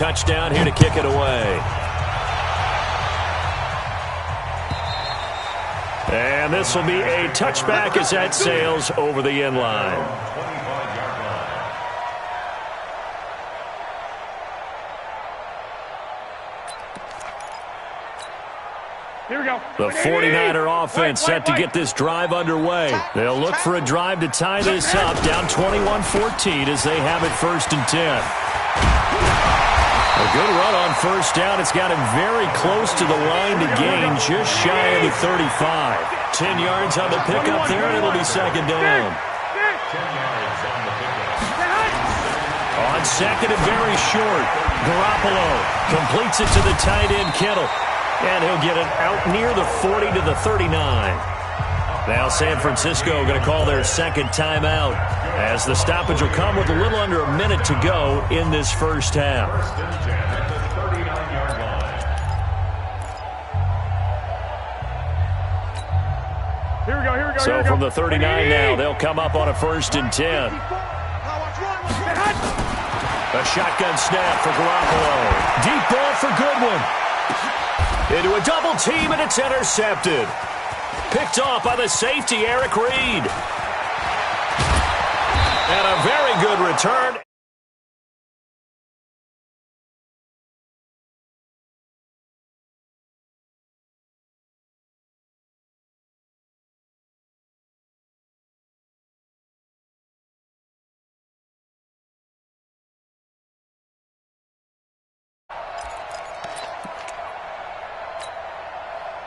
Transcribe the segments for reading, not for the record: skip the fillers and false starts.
Touchdown here to kick it away. And this will be a touchback as that sails over the end line. Here we go. The 49er offense set to get this drive underway. They'll look for a drive to tie this up, down 21-14 as they have it 1st and 10. A good run on 1st down. It's got him very close to the line to gain, just shy of the 35. 10 yards on the pickup there, and it'll be 2nd down. On 2nd and very short, Garoppolo completes it to the tight end, Kittle. And he'll get it out near the 40 to the 39. Now San Francisco going to call their 2nd timeout as the stoppage will come with a little under a minute to go in this 1st half. Here we go. So from the 39 now, they'll come up on a 1st and 10. A shotgun snap for Garoppolo. Deep ball for Goodwin. Into a double team, and it's intercepted. Picked off by the safety, Eric Reed. And a very good return.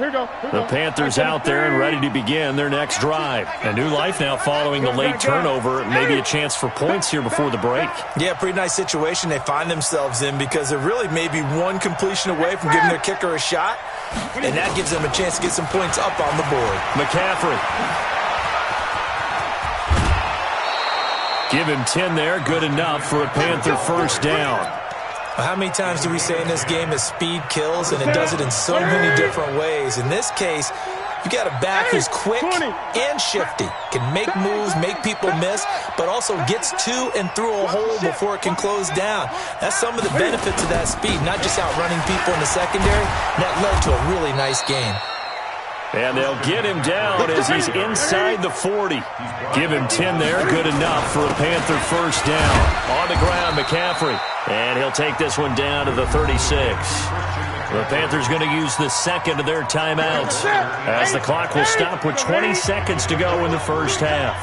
The Panthers out there and ready to begin their next drive. A new life now following the late turnover. Maybe a chance for points here before the break. Yeah, pretty nice situation they find themselves in because they're really maybe one completion away from giving their kicker a shot, and that gives them a chance to get some points up on the board. McCaffrey. Give him 10 there. Good enough for a Panther 1st down. How many times do we say in this game that speed kills, and it does it in so many different ways? In this case, you got a back who's quick and shifty, can make moves, make people miss, but also gets to and through a hole before it can close down. That's some of the benefits of that speed, not just outrunning people in the secondary. And that led to a really nice game. And they'll get him down as he's inside the 40. Give him 10 there, good enough for a Panther 1st down. On the ground, McCaffrey. And he'll take this one down to the 36. The Panthers going to use the 2nd of their timeouts as the clock will stop with 20 seconds to go in the 1st half.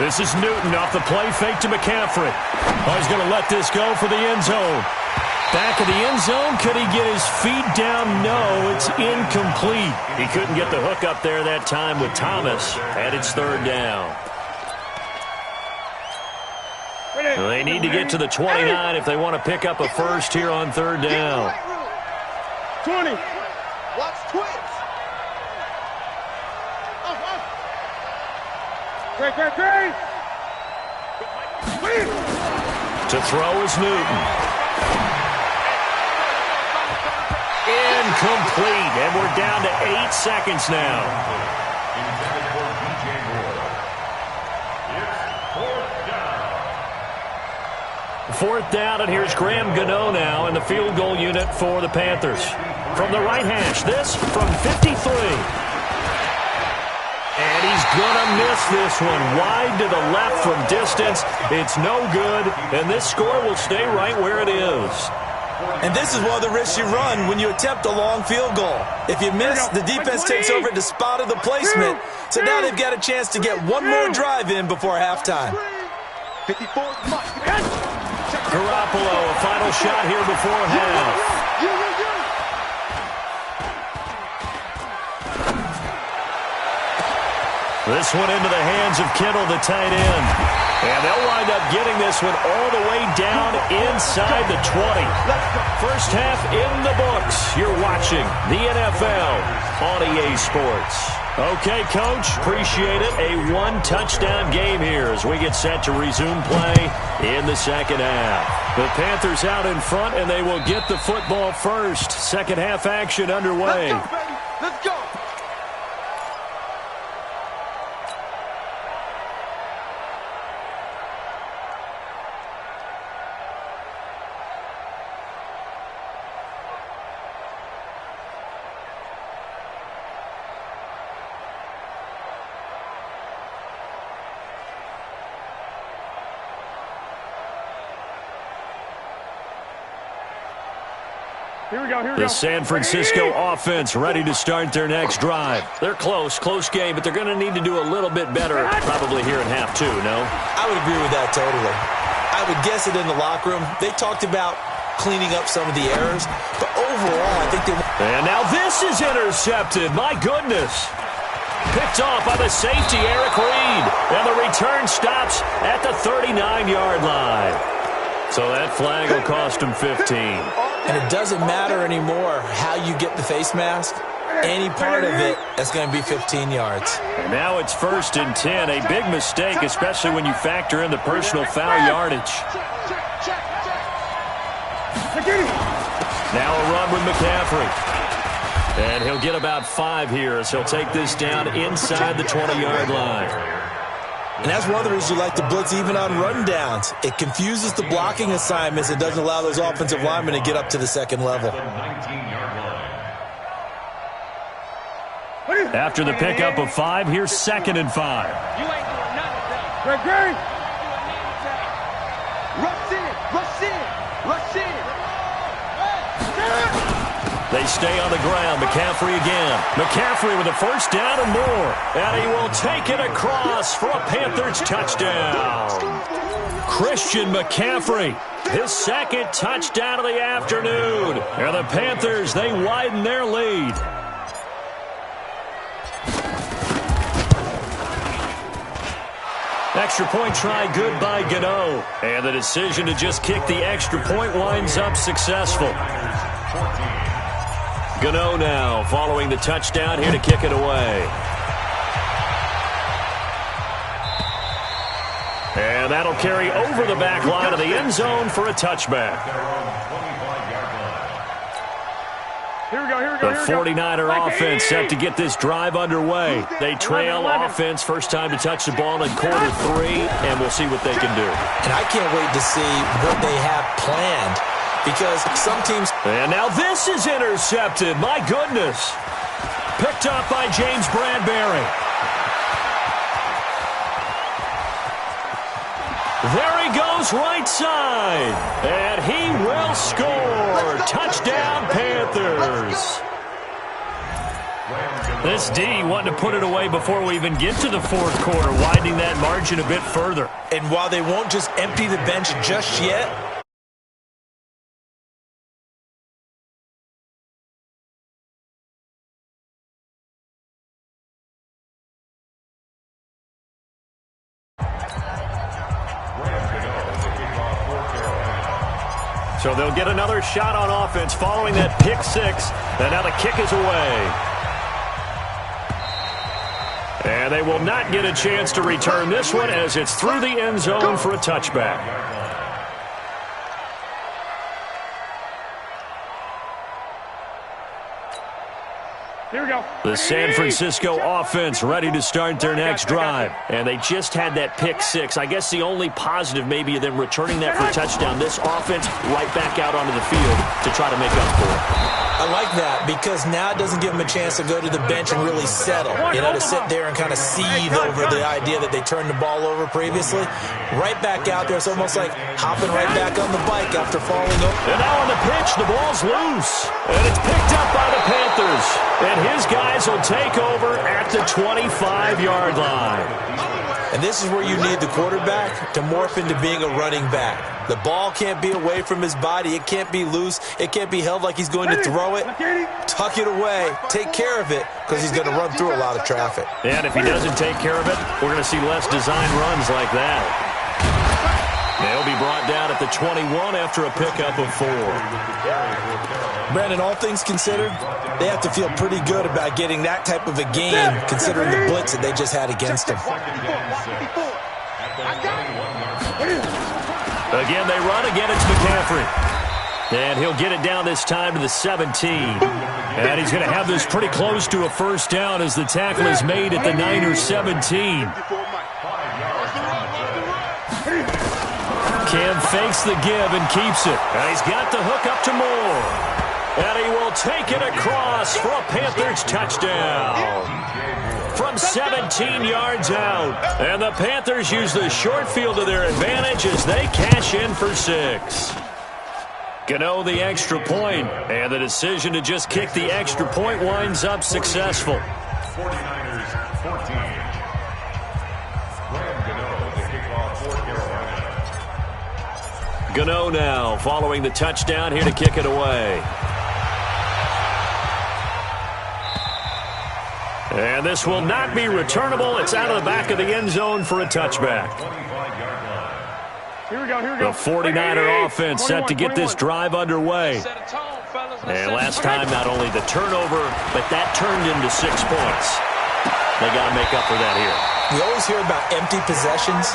This is Newton off the play fake to McCaffrey. Oh, he's going to let this go for the end zone. Back of the end zone, could he get his feet down? No, it's incomplete. He couldn't get the hook up there that time with Thomas, and it's 3rd down. They need to get to the 29 if they want to pick up a 1st here on 3rd down. 20. Watch twins. To throw is Newton. Incomplete, and we're down to 8 seconds now. 4th down, and here's Graham Gano now in the field goal unit for the Panthers. From the right hash, this from 53. And he's going to miss this one. Wide to the left from distance. It's no good, and this score will stay right where it is. And this is one of the risks you run when you attempt a long field goal. If you miss, the defense takes over at the spot of the placement. So now they've got a chance to get one more drive in before halftime. 54. Garoppolo, a final shot here before half. This one into the hands of Kittle, the tight end. And they'll wind up getting this one all the way down inside the 20. First half in the books. You're watching the NFL on EA Sports. Okay, Coach, appreciate it. A one-touchdown game here as we get set to resume play in the 2nd half. The Panthers out in front, and they will get the football first. 2nd half action underway. Let's go, baby. Let's go. Here we go. The San Francisco offense ready to start their next drive. They're close game, but they're going to need to do a little bit better probably here in half two, no? I would agree with that totally. I would guess it in the locker room. They talked about cleaning up some of the errors, but overall, I think they... And now this is intercepted. My goodness. Picked off by the safety, Eric Reed. And the return stops at the 39-yard line. So that flag will cost him 15. And it doesn't matter anymore how you get the face mask. Any part of it, that's going to be 15 yards. And now it's 1st and 10. A big mistake, especially when you factor in the personal foul yardage. Now a run with McCaffrey. And he'll get about 5 here as he'll take this down inside the 20-yard line. And that's one of the reasons you like to blitz even on run downs. It confuses the blocking assignments. It doesn't allow those offensive linemen to get up to the second level. After the pickup of 5, here's 2nd and 5. You ain't doing nothing. Great. Rush in. They stay on the ground. McCaffrey again. McCaffrey with a 1st down and more. And he will take it across for a Panthers touchdown. Christian McCaffrey, his 2nd touchdown of the afternoon. And the Panthers, they widen their lead. Extra point try good by Gano. And the decision to just kick the extra point winds up successful. Gano now following the touchdown here to kick it away. And that'll carry over the back line of the end zone for a touchback. Here we go. The 49er offense set to get this drive underway. They trail offense, first time to touch the ball in quarter 3, and we'll see what they can do. And I can't wait to see what they have planned, because some teams... And now this is intercepted. My goodness. Picked up by James Bradbury. There he goes right side. And he will score. Touchdown, Panthers. This D wanting to put it away before we even get to the 4th quarter, widening that margin a bit further. And while they won't just empty the bench just yet, so they'll get another shot on offense following that pick 6. And now the kick is away. And they will not get a chance to return this one as it's through the end zone for a touchback. Here we go. The San Francisco offense ready to start their next drive. And they just had that pick 6. I guess the only positive maybe of them returning that for a touchdown. This offense right back out onto the field to try to make up for it. I like that because now it doesn't give them a chance to go to the bench and really settle. You know, to sit there and kind of seethe over the idea that they turned the ball over previously. Right back out there. It's almost like hopping right back on the bike after falling over. And now on the pitch, the ball's loose. And it's picked up by the Panthers. And his guys will take over at the 25-yard line. And this is where you need the quarterback to morph into being a running back. The ball can't be away from his body. It can't be loose. It can't be held like he's going to throw it. Tuck it away. Take care of it because he's going to run through a lot of traffic. And if he doesn't take care of it, we're going to see less design runs like that. They'll be brought down at the 21 after a pickup of 4. Brandon, all things considered, they have to feel pretty good about getting that type of a game considering the blitz that they just had against them. Again, they run. Again, it's McCaffrey. And he'll get it down this time to the 17. And he's going to have this pretty close to a 1st down as the tackle is made at the Niners 17. Cam fakes the give and keeps it. And he's got the hook up to Moore. And he will take it across for a Panthers touchdown. From 17 yards out. And the Panthers use the short field to their advantage as they cash in for 6. Gano the extra point, and the decision to just kick the extra point winds up successful. 49ers 14. Gano, the kickoff for Carolina. Gano now following the touchdown here to kick it away. And this will not be returnable. It's out of the back of the end zone for a touchback. Here we go, here we go. The 49er offense set to get this drive underway. And last time, not only the turnover, but that turned into 6 points. They got to make up for that here. We always hear about empty possessions,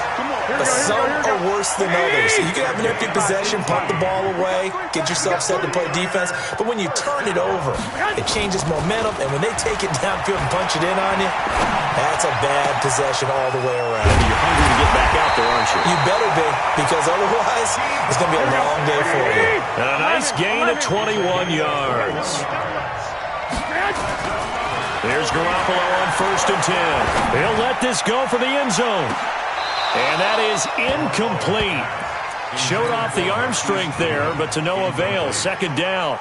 but some are worse than others. So you can have an empty possession, pump the ball away, get yourself set to play defense, but when you turn it over, it changes momentum, and when they take it downfield and punch it in on you, that's a bad possession all the way around. You're hungry to get back out there, aren't you? You better be, because otherwise, it's going to be a long day for you. And a nice gain of 21 yards. There's Garoppolo on 1st and 10. He'll let this go for the end zone. And that is incomplete. Showed off the arm strength there, but to no avail. 2nd down.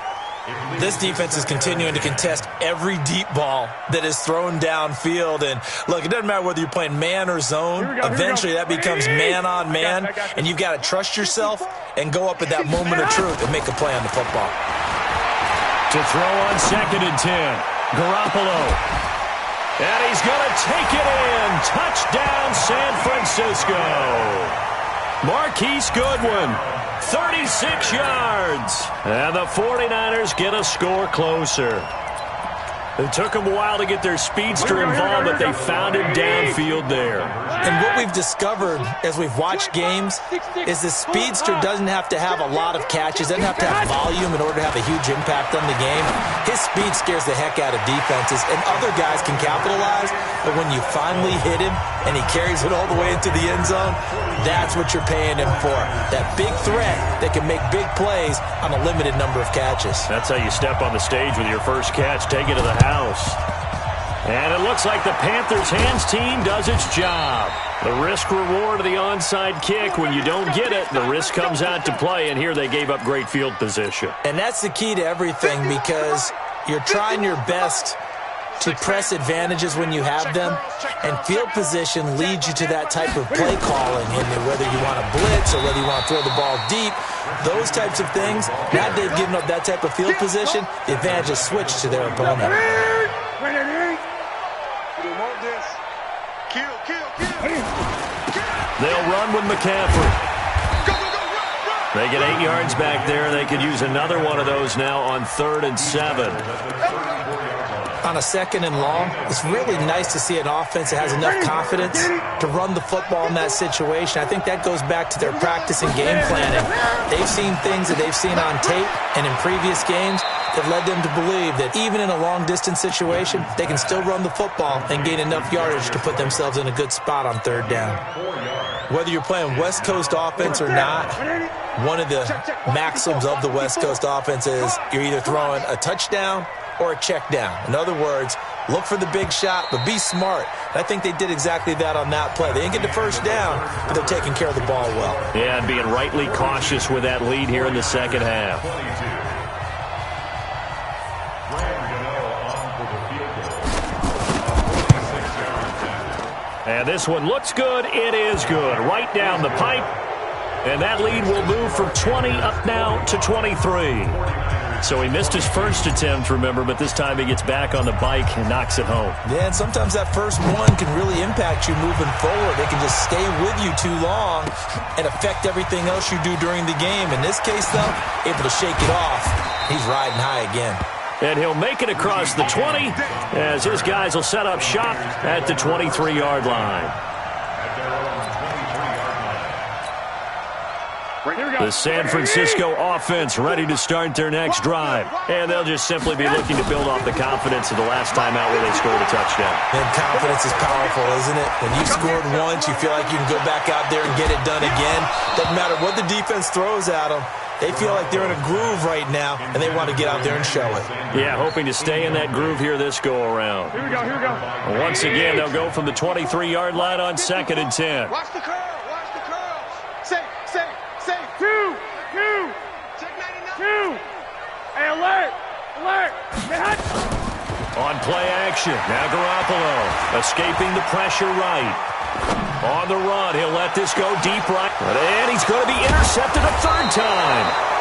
This defense is continuing to contest every deep ball that is thrown downfield. And, look, it doesn't matter whether you're playing man or zone. Eventually, that becomes man-on-man, and you've got to trust yourself and go up at that moment of truth and make a play on the football. To throw on 2nd and 10. Garoppolo. And he's going to take it in. Touchdown, San Francisco. Marquise Goodwin, 36 yards. And the 49ers get a score closer. It took them a while to get their speedster involved, but they found him downfield there. And what we've discovered as we've watched games is the speedster doesn't have to have a lot of catches, doesn't have to have volume in order to have a huge impact on the game. His speed scares the heck out of defenses, and other guys can capitalize, but when you finally hit him and he carries it all the way into the end zone, that's what you're paying him for. That big threat that can make big plays on a limited number of catches. That's how you step on the stage with your first catch. Take it to the house. And it looks like the Panthers' hands team does its job. The risk-reward of the onside kick. When you don't get it, the risk comes out to play, and here they gave up great field position. And that's the key to everything, because you're trying your best to press advantages when you have them, and field position leads you to that type of play calling, and whether you want to blitz or whether you want to throw the ball deep, those types of things. Now they've given up that type of field position, the advantage is switched to their opponent. They'll run with McCaffrey. They get 8 yards back there. They could use another one of those now on 3rd and 7. On a 2nd and long, it's really nice to see an offense that has enough confidence to run the football in that situation. I think that goes back to their practice and game planning. They've seen things that they've seen on tape and in previous games that led them to believe that even in a long-distance situation, they can still run the football and gain enough yardage to put themselves in a good spot on 3rd down. Whether you're playing West Coast offense or not, one of the maxims of the West Coast offense is you're either throwing a touchdown or a check down. In other words, look for the big shot, but be smart. And I think they did exactly that on that play. They didn't get the first down, but they're taking care of the ball well. Yeah, and being rightly cautious with that lead here in the 2nd half. And this one looks good. It is good. Right down the pipe. And that lead will move from 20 up now to 23. So he missed his first attempt, remember, but this time he gets back on the bike and knocks it home. Yeah, and sometimes that first one can really impact you moving forward. It can just stay with you too long and affect everything else you do during the game. In this case, though, able to shake it off. He's riding high again. And he'll make it across the 20 as his guys will set up shop at the 23-yard line. The San Francisco offense ready to start their next drive. And they'll just simply be looking to build off the confidence of the last time out where they scored a touchdown. And confidence is powerful, isn't it? When you've scored once, you feel like you can go back out there and get it done again. Doesn't matter what the defense throws at them. They feel like they're in a groove right now, and they want to get out there and show it. Yeah, hoping to stay in that groove here this go-around. Here we go, here we go. Once again, they'll go from the 23-yard line on 2nd and 10. Watch the curl, watch the curl. Safe. Two. Check 99. On play action, now Garoppolo escaping the pressure right. On the run, he'll let this go deep right. And he's going to be intercepted a third time.